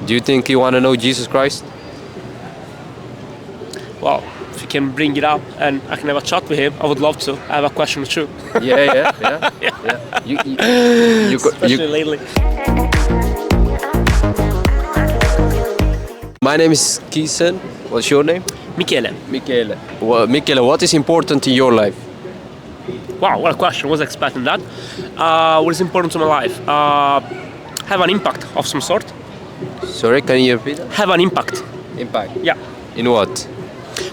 Do you think you want to know Jesus Christ? Well, if you can bring it up and I can have a chat with him, I would love to. I have a question or two. Yeah. Especially lately. My name is Kiesen. What's your name? Michele. Michele. Well, Michele, what is important in your life? Wow, what a question. Wasn't expecting that. What is important to my life? Have an impact of some sort. Sorry, can you repeat that? Have an impact. Impact. Yeah. In what?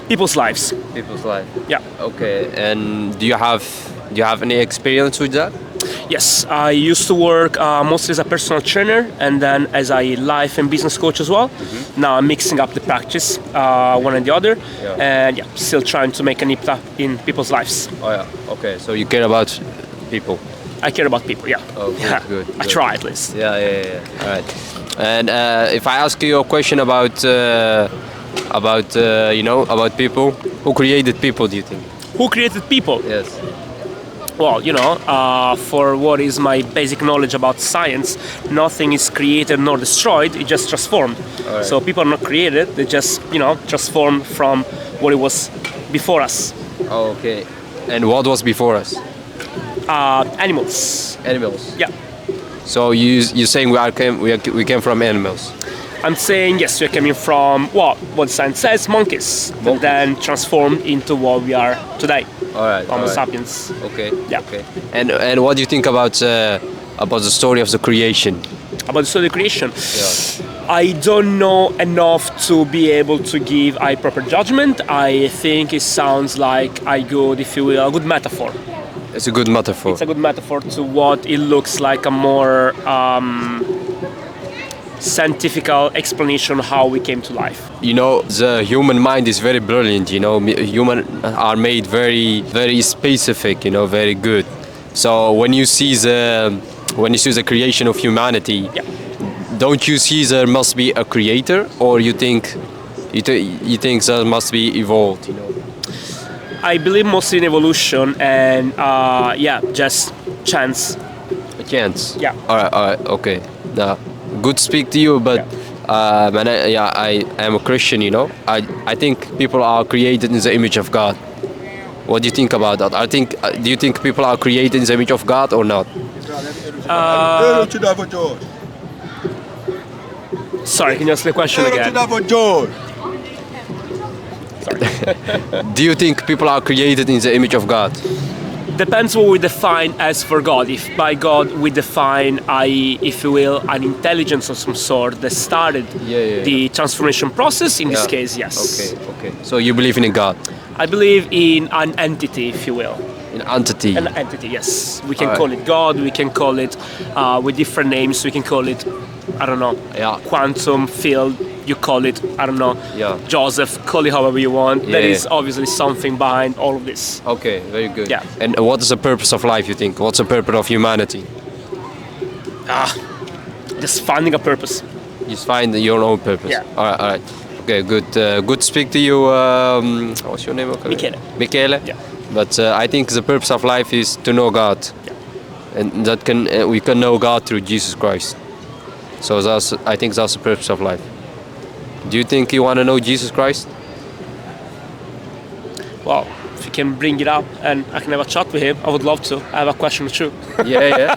People's lives. People's life. Yeah. Okay. And do you have any experience with that? Yes, I used to work mostly as a personal trainer and then as a life and business coach as well. Now I'm mixing up the practice, one and the other, and still trying to make an impact in people's lives. Oh yeah. Okay. So you care about people. I care about people, yeah. Oh, good, Yeah. good, I good. try at least. Yeah. All right. And if I ask you a question about people, who created people? Do you think? Who created people? Yes. Well, for what is my basic knowledge about science, nothing is created nor destroyed, it just transformed. Alright. So people are not created, they just, transformed from what it was before us. Oh, okay. And what was before us? Animals. Animals. Yeah. So you saying we came from animals? I'm saying yes, we're coming from what science says, monkeys, but then transformed into what we are today, All right. Homo sapiens. Okay. Yeah. Okay. And what do you think about the story of the creation? About the story of creation, Yeah. I don't know enough to be able to give a proper judgment. I think it sounds like a good, if you will, a good metaphor. It's a good metaphor. It's a good metaphor to what it looks like a more scientific explanation of how we came to life. The human mind is very brilliant. Human are made very, very specific. Very good. So when you see the creation of humanity, Yeah. don't you see there must be a creator, or you think there must be evolved? I believe mostly in evolution and just chance. A chance. Yeah. All right. Okay. Now, good to speak to you, but I am a Christian. I think people are created in the image of God. What do you think about that? Do you think people are created in the image of God or not? Sorry, can you ask the question again? Sorry. Do you think people are created in the image of God? Depends what we define as for God. If by God we define, if you will, an intelligence of some sort that started the transformation process, in this case, yes. Okay. So you believe in a God? I believe in an entity, if you will. An entity? An entity, yes. We can call it God, we can call it with different names, we can call it, I don't know, quantum field, you call it, I don't know, Joseph, call it however you want. There is obviously something behind all of this. Okay, very good. Yeah. And what is the purpose of life, you think? What's the purpose of humanity? Just finding a purpose. Just find your own purpose. Yeah. All right. Okay, good to speak to you. What's your name? Michele. Michele? Yeah. But I think the purpose of life is to know God. Yeah. And that we can know God through Jesus Christ. So I think that's the purpose of life. Do you think you want to know Jesus Christ? Well, if you can bring it up and I can have a chat with him, I would love to. I have a question or two. Yeah.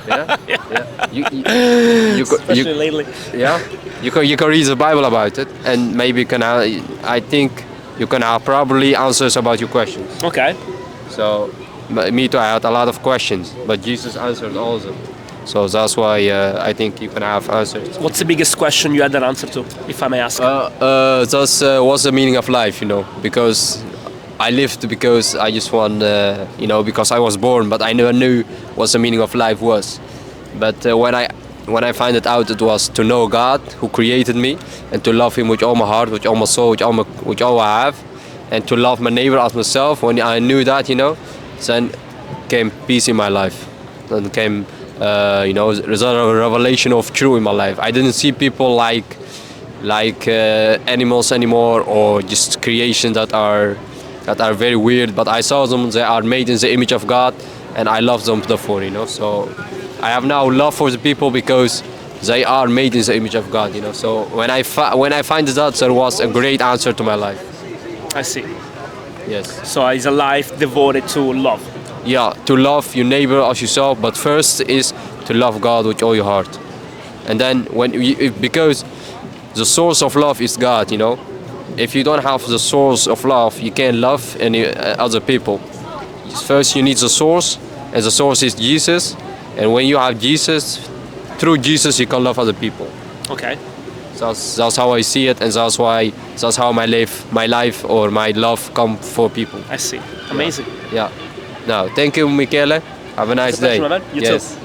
Especially lately. Yeah. You can read the Bible about it, and maybe you can. I think you can have probably answers about your questions. Okay. So, me too. I had a lot of questions, but Jesus answered all of them. So that's why I think you can have answers. What's the biggest question you had an answer to, if I may ask? That's what's the meaning of life, because I lived because I just want, because I was born, but I never knew what the meaning of life was. But when I find it out, it was to know God who created me and to love Him with all my heart, with all my soul, with all I have, and to love my neighbor as myself. When I knew that, then came peace in my life. Then came, there's a revelation of truth in my life. I didn't see people like animals anymore, or just creations that are very weird. But I saw them; they are made in the image of God, and I love them therefore. So I have now love for the people because they are made in the image of God, you know. So when I find that, there was a great answer to my life. I see. Yes. So it's a life devoted to love. Yeah, to love your neighbor as yourself, but first is to love God with all your heart. And then because the source of love is God, you know. If you don't have the source of love, you can't love any other people. First you need the source, and the source is Jesus. And when you have Jesus, through Jesus you can love other people. Okay. That's how I see it, and that's how my life or my love come for people. I see. Amazing. Yeah. No, thank you, Michele. Have a nice day. You yes. too.